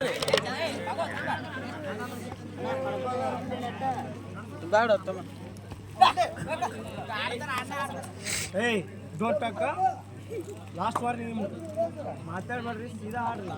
ಏಯ್ don't talk last warning ಮಾತಾಡ್ಬೇಡ್ರಿ ಸೀದಾ ಆಡ್ರಿ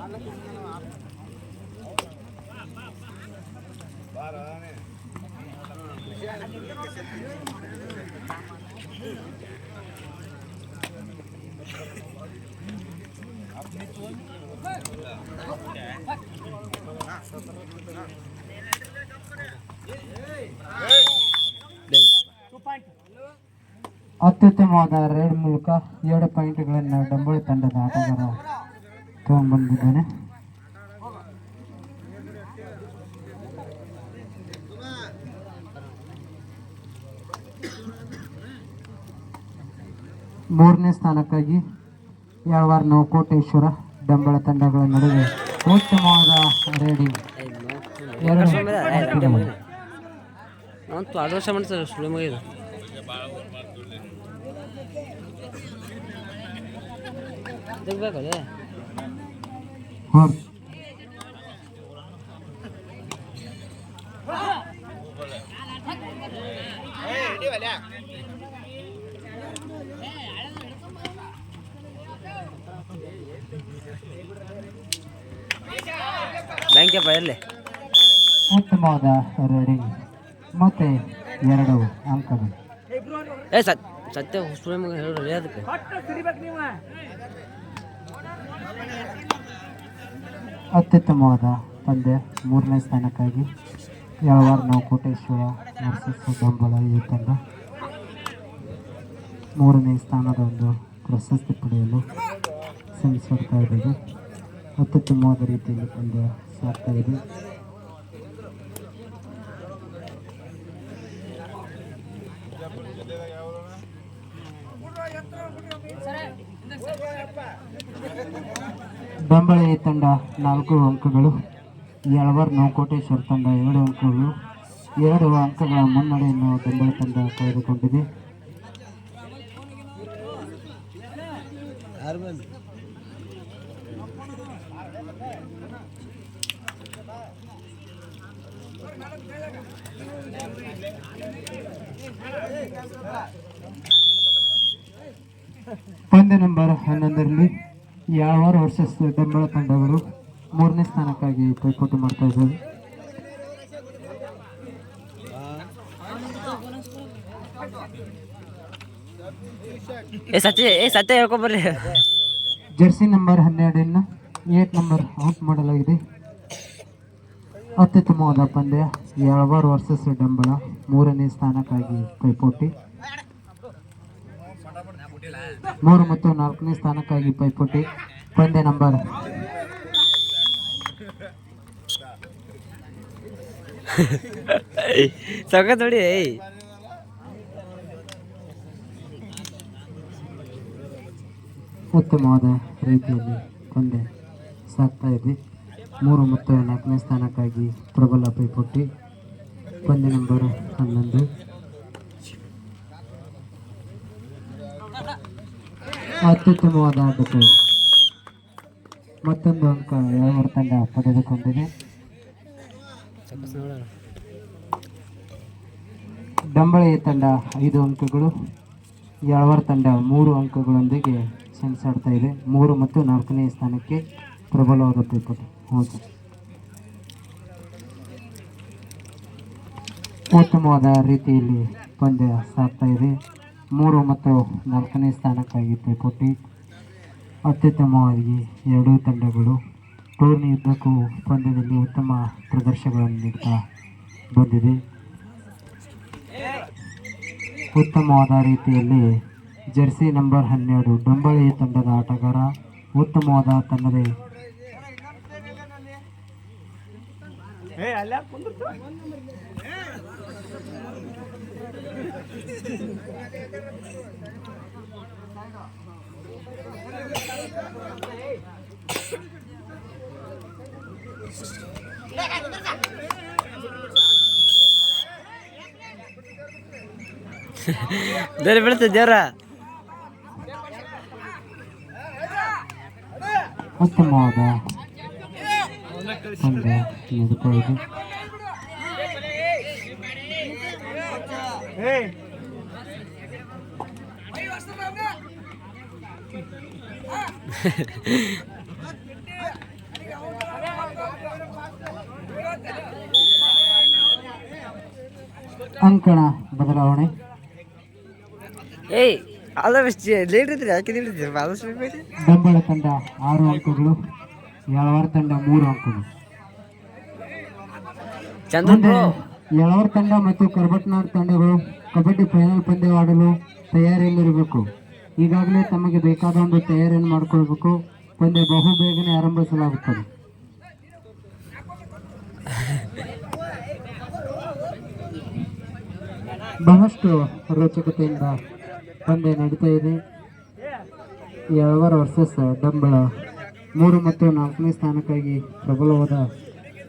ಅತ್ಯುತ್ತಮವಾದ ರೈಡ್ ಮೂಲಕ 2 ಪಾಯಿಂಟ್ಗಳನ್ನು ಡಂಬಳಿ ತಂಡದ ಆಟಗಾರ ತಗೊಂಡ್ಬಂದಿದ್ದಾನೆ. ಮೂರನೇ ಸ್ಥಾನಕ್ಕಾಗಿ ಯಾಳವಾರ ನವಕೋಟೇಶ್ವರ ಡಂಬಳ ತಂಡಗಳ ನಡುವೆ ಉತ್ತಮವಾದ ರೈಡಿಂಗ್. ಉತ್ತಮವಾದ ರೈಡಿಂಗ್ ಮತ್ತೆ 2 ಅಂಕಗಳು. ಅತ್ಯುತ್ತಮವಾದ ಪಂದ್ಯ. ಮೂರನೇ ಸ್ಥಾನಕ್ಕಾಗಿ ಯಾಳವಾರ ನವಕೋಟೇಶ್ವರ ವರ್ಸಸ್ ಡಂಬಳ ಈ ತಂಡ ಮೂರನೇ ಸ್ಥಾನದ ಒಂದು ಪ್ರಶಸ್ತಿ ಪಡೆಯಲು ಶ್ರಮಿಸ್ತಾ ಇದ್ದೀವಿ. ಅತ್ಯುತ್ತಮವಾದ ರೀತಿಯಲ್ಲಿ ಪಂದ್ಯ ಸಾಗ್ತಾ ಇದೆ. ಡಂಬಳಿ ತಂಡ 4 ಅಂಕಗಳು, ಯಾಳವಾರ ನವಕೋಟೇಶ್ವರ ತಂಡ 2 ಅಂಕಗಳು. 2 ಅಂಕಗಳ ಮುನ್ನಡೆಯನ್ನು ಡಂಬಳಿ ತಂಡ ಕಳೆದುಕೊಂಡಿದೆ. ಪಂದ್ಯ ನಂಬರ್ 11ರಲ್ಲಿ ಯಾಳವಾರ ವರ್ಸಸ್ ಡಂಬಳ ತಂಡಗಳು ಮೂರನೇ ಸ್ಥಾನಕ್ಕಾಗಿ ಪೈಪೋಟಿ ಮಾಡ್ತಾ ಇದ್ದಾರೆ. ಜರ್ಸಿ ನಂಬರ್ 12 8 ನಂಬರ್ ಔಟ್ ಮಾಡಲಾಗಿದೆ. ಅತ್ಯುತ್ತಮವಾದ ಪಂದ್ಯ. ಯಾಳವಾರ ವರ್ಸಸ್ ಡಂಬಳ ಮೂರನೇ ಸ್ಥಾನಕ್ಕಾಗಿ ಪೈಪೋಟಿ. 3 ಮತ್ತು 4ನೇ ಸ್ಥಾನಕ್ಕಾಗಿ ಪೈಪೋಟಿ. ಪಂದ್ಯ ನಂಬರ್ ಉತ್ತಮವಾದ ರೀತಿಯಲ್ಲಿ ಪಂದ್ಯ ಸಾಗ್ತಾ ಇದೆ. 3 ಮತ್ತು 4ನೇ ಸ್ಥಾನಕ್ಕಾಗಿ ಪ್ರಬಲ ಪೈಪೋಟಿ. ಪಂದ್ಯ ನಂಬರ್ 11. ಅತ್ಯುತ್ತಮವಾದ ಆಟಕ್ಕೆ ಮತ್ತೊಂದು ಅಂಕ ಯಾಳವಾರ ತಂಡ ಪಡೆದುಕೊಂಡಿದೆ. ಡಂಬಳಿ ತಂಡ 5 ಅಂಕಗಳು, ಯಾಳವಾರ ತಂಡ 3 ಅಂಕಗಳೊಂದಿಗೆ ಸೆಣಸಾಡ್ತಾ ಇದೆ. 3 ಮತ್ತು 4ನೇ ಸ್ಥಾನಕ್ಕೆ ಪ್ರಬಲವಾದ ಪೈಪೋಟಿ. ಹೌದು, ಉತ್ತಮವಾದ ರೀತಿಯಲ್ಲಿ ಪಂದ್ಯ ಸಾಗ್ತಾ ಇದೆ. 3 ಮತ್ತು 4ನೇ ಸ್ಥಾನಕ್ಕಾಗಿ ಪೈಪೋಟಿ. ಅತ್ಯುತ್ತಮವಾಗಿ 2 ತಂಡಗಳು ಟೂರ್ನಿ ಉದ್ದಕ್ಕೂ ಪಂದ್ಯದಲ್ಲಿ ಉತ್ತಮ ಪ್ರದರ್ಶನಗಳನ್ನು ನೀಡ್ತಾ ಬಂದಿದೆ. ಉತ್ತಮವಾದ ರೀತಿಯಲ್ಲಿ ಜರ್ಸಿ ನಂಬರ್ 12 ಡಂಬಳಿ ತಂಡದ ಆಟಗಾರ ಉತ್ತಮವಾದ ತನ್ನದೇ ದರಿ ಬೀಳುತ್ತೆ ಜರ. ಉತ್ತಮವಾದ ಪಂದ್ಯ ನಡೀತಾ ಇದೆ. ಏಯ್ ಅಂಕಣ ಬದಲಾವಣೆ. ಏಯ್ ಆದಷ್ಟು ಲೇಟ್ ಇದ್ರಿ ಯಾಕೆ ಆದಷ್ಟು ಡಂಬಳ ತಂಡ 6 ಅಂಕಗಳು, ಯಳವಾರ ತಂಡ 3 ಅಂಕಗಳು. ಚಂದ್ರನ್ ಬ್ರೋ ಯಳವಾರ ತಂಡ ಮತ್ತು ಕರ್ಬಟ್ನಾಡ್ ತಂಡಗಳು ಕಬಡ್ಡಿ ಫೈನಲ್ ಪಂದ್ಯ ಆಡಲು ತಯಾರಿಯಲ್ಲಿರಬೇಕು. ಈಗಾಗಲೇ ತಮಗೆ ಬೇಕಾದ ಒಂದು ತಯಾರಿಯನ್ನು ಮಾಡಿಕೊಳ್ಬೇಕು. ಪಂದ್ಯ ಬಹು ಬೇಗನೆ ಆರಂಭಿಸಲಾಗುತ್ತದೆ. ಬಹಳಷ್ಟು ರೋಚಕತೆಯಿಂದ ಪಂದ್ಯ ನಡೀತಾ ಇದೆ. ಯಳವಾರ ವರ್ಸಸ್ ಡಂಬಳ 3 ಮತ್ತು 4ನೇ ಸ್ಥಾನಕ್ಕಾಗಿ ಪ್ರಬಲವಾದ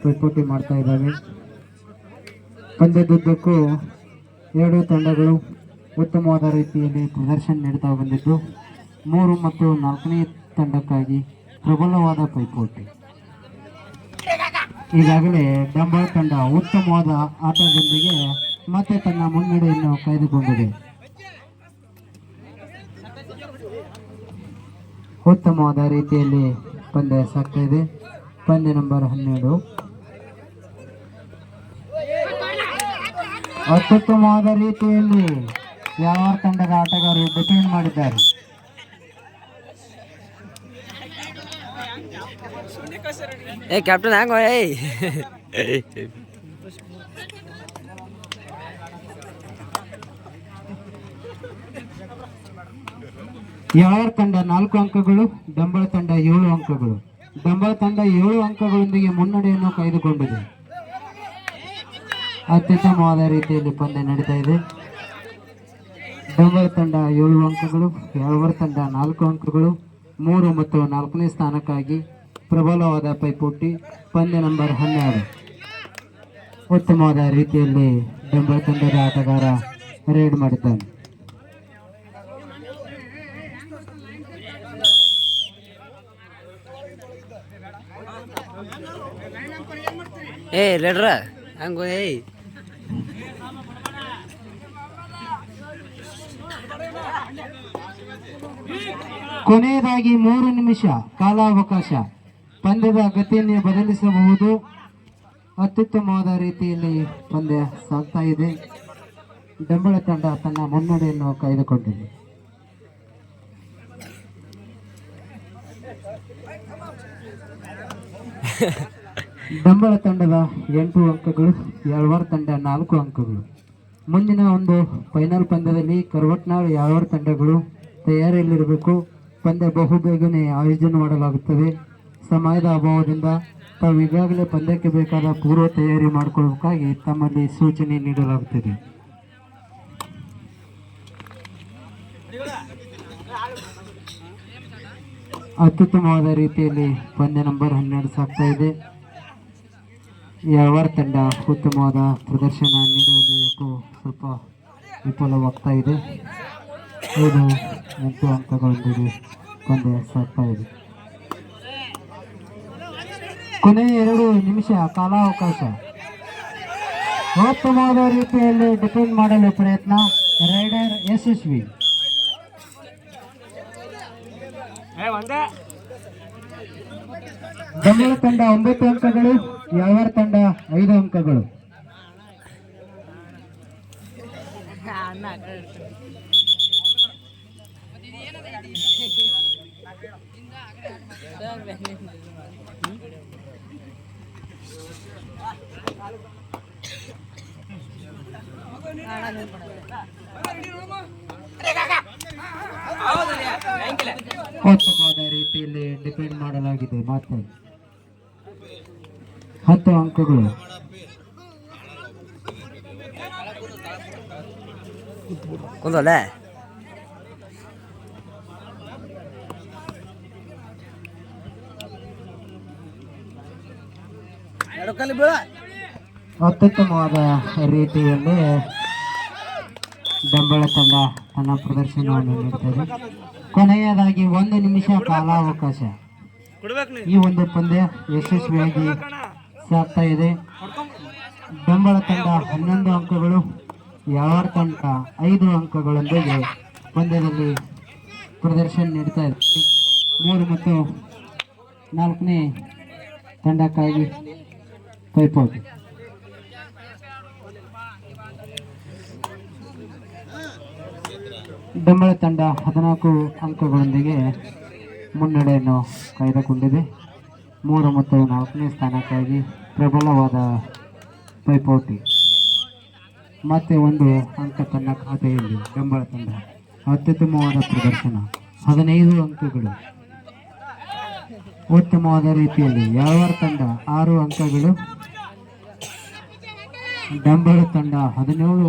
ಪೈಪೋಟಿ ಮಾಡ್ತಾ ಇದ್ದಾವೆ. ಪಂದ್ಯದುದ್ದಕ್ಕೂ 2 ತಂಡಗಳು ಉತ್ತಮವಾದ ರೀತಿಯಲ್ಲಿ ಪ್ರದರ್ಶನ ನೀಡ್ತಾ ಬಂದಿದ್ದು 3 ಮತ್ತು 4ನೇ ತಂಡಕ್ಕಾಗಿ ಪ್ರಬಲವಾದ ಪೈಪೋಟಿ. ಈಗಾಗಲೇ ಡಂಬಳ ತಂಡ ಉತ್ತಮವಾದ ಆಟದೊಂದಿಗೆ ಮತ್ತೆ ತನ್ನ ಮುನ್ನಡೆಯನ್ನು ಕಾಯ್ದುಕೊಂಡಿದೆ. ಉತ್ತಮವಾದ ರೀತಿಯಲ್ಲಿ ಪಂದ್ಯ ಸಾಗ್ತಾ ಇದೆ. ಪಂದ್ಯ ನಂಬರ್ 12 ಅತ್ಯುತ್ತಮವಾದ ರೀತಿಯಲ್ಲಿ ಯಾವ ತಂಡದ ಆಟಗಾರರು ಡಿಫೆಂಡ್ ಮಾಡಿದ್ದಾರೆ. ಏ ಕ್ಯಾಪ್ಟನ್ ಹ್ಯಾಂಗ ಏಯ್ ಯಳವಾರ ತಂಡ 4 ಅಂಕಗಳು, ಡಂಬಳ ತಂಡ 7 ಅಂಕಗಳು. ಡಂಬಳ ತಂಡ 7 ಅಂಕಗಳೊಂದಿಗೆ ಮುನ್ನಡೆಯನ್ನು ಕಾಯ್ದುಕೊಂಡಿದೆ. ಅತ್ಯುತ್ತಮವಾದ ರೀತಿಯಲ್ಲಿ ಪಂದ್ಯ ನಡೀತಾ ಇದೆ. ಡಂಬಳ ತಂಡ 7 ಅಂಕಗಳು, ಯಳವಾರ ತಂಡ 4 ಅಂಕಗಳು. 3 ಮತ್ತು 4ನೇ ಸ್ಥಾನಕ್ಕಾಗಿ ಪ್ರಬಲವಾದ ಪೈಪೋಟಿ. ಪಂದ್ಯ ನಂಬರ್ 12 ಉತ್ತಮವಾದ ರೀತಿಯಲ್ಲಿ ಡಂಬಳ ತಂಡದ ಆಟಗಾರ ರೇಡ್ ಮಾಡಿದ್ದಾನೆ. ಏ ಲೇಡ್ರ ಹಂಗ ಏಯ್ ಕೊನೆಯದಾಗಿ 3 ನಿಮಿಷ ಕಾಲಾವಕಾಶ. ಪಂದ್ಯದ ಗತಿಯನ್ನು ಬದಲಿಸಬಹುದು. ಅತ್ಯುತ್ತಮವಾದ ರೀತಿಯಲ್ಲಿ ಪಂದ್ಯ ಸಾಗ್ತಾ ಇದೆ. ಡಂಬಳ ತಂಡ ತನ್ನ ಮುನ್ನಡೆಯನ್ನು ಕಾಯ್ದುಕೊಂಡಿದೆ. ಡಂಬಳ ತಂಡದ 8 ಅಂಕಗಳು, ಯಳವಾರ ತಂಡ 4 ಅಂಕಗಳು. ಮುಂದಿನ ಒಂದು ಫೈನಲ್ ಪಂದ್ಯದಲ್ಲಿ ಕರ್ವಟ್ನಾಳ್ ಯಳವಾರ ತಂಡಗಳು ತಯಾರಿಯಲ್ಲಿರಬೇಕು. ಪಂದ್ಯ ಬಹುಬೇಗನೆ ಆಯೋಜನೆ ಮಾಡಲಾಗುತ್ತದೆ. ಸಮಯದ ಅಭಾವದಿಂದ ತಾವು ಈಗಾಗಲೇ ಪಂದ್ಯಕ್ಕೆ ಬೇಕಾದ ಪೂರ್ವ ತಯಾರಿ ಮಾಡಿಕೊಳ್ಳಬೇಕಾಗಿ ತಮ್ಮಲ್ಲಿ ಸೂಚನೆ ನೀಡಲಾಗುತ್ತದೆ. ಅತ್ಯುತ್ತಮವಾದ ರೀತಿಯಲ್ಲಿ ಪಂದ್ಯ ನಂಬರ್ 12 ಸಾಗ್ತಾ ಇದೆ. ಯಳವಾರ ತಂಡ ಉತ್ತಮವಾದ ಪ್ರದರ್ಶನ ನೀಡುವಲ್ಲಿ ಯಾಕೋ ಸ್ವಲ್ಪ ವಿಫಲವಾಗ್ತಾ ಇದೆ. 8 ಅಂಕಗಳೊಂದಿಗೆ ಪಂದ್ಯ ಸಾಗ್ತಾ ಇದೆ. ಕೊನೆಯ 2 ನಿಮಿಷ ಕಾಲಾವಕಾಶ. ಉತ್ತಮವಾದ ರೀತಿಯಲ್ಲಿ ಡಿಫೆಂಡ್ ಮಾಡಲು ಪ್ರಯತ್ನ, ರೈಡರ್ ಯಶಸ್ವಿ. ಡಂಬಳ ತಂಡ 9 ಅಂಕಗಳು, ಯಳವಾರ ತಂಡ 5 ಅಂಕಗಳು. ಉತ್ತಮವಾದ ರೀತಿಯಲ್ಲಿ ಡಿಫೆಂಡ್ ಮಾಡಲಾಗಿದೆ. ಮತ್ತೆ 10 ಅಂಕಗಳು. ಕುಂದಲ್ಲ ಅತ್ಯುತ್ತಮವಾದ ರೀತಿಯಲ್ಲಿ ಡಂಬಳ ತಂಡ ತನ್ನ ಪ್ರದರ್ಶನವನ್ನು ನೀಡುತ್ತದೆ. ಕೊನೆಯದಾಗಿ 1 ನಿಮಿಷ ಕಾಲಾವಕಾಶ. ಈ ಒಂದು ಪಂದ್ಯ ಯಶಸ್ವಿಯಾಗಿ ಸಾಗ್ತಾ ಇದೆ. ಬೆಂಬಲ ತಂಡ 11 ಅಂಕಗಳು, ಯಾವರ್ ತಂಡ 5 ಅಂಕಗಳೊಂದಿಗೆ ಪಂದ್ಯದಲ್ಲಿ ಪ್ರದರ್ಶನ ನೀಡ್ತಾ ಇದೆ. 3 ಮತ್ತು 4ನೇ ತಂಡಕ್ಕಾಗಿ ಪೈಪೋಟಿ. ಬೆಂಬಲ ತಂಡ 14 ಅಂಕಗಳೊಂದಿಗೆ ಮುನ್ನಡೆಯನ್ನು ಕಾಯ್ದುಕೊಂಡಿದೆ. 3 ಮತ್ತು 4ನೇ ಸ್ಥಾನಕ್ಕಾಗಿ ಪ್ರಬಲವಾದ ಪೈಪೋಟಿ. ಮತ್ತೆ 1 ಅಂಕ ತನ್ನ ಖಾತೆಯಲ್ಲಿ ಬೆಂಬಲ ತಂಡ. ಅತ್ಯುತ್ತಮವಾದ ಪ್ರದರ್ಶನ, 15 ಅಂಕಗಳು. ಉತ್ತಮವಾದ ರೀತಿಯಲ್ಲಿ ಯಾವರ್ ತಂಡ 6 ಅಂಕಗಳು, ಬೆಂಬಲ ತಂಡ 17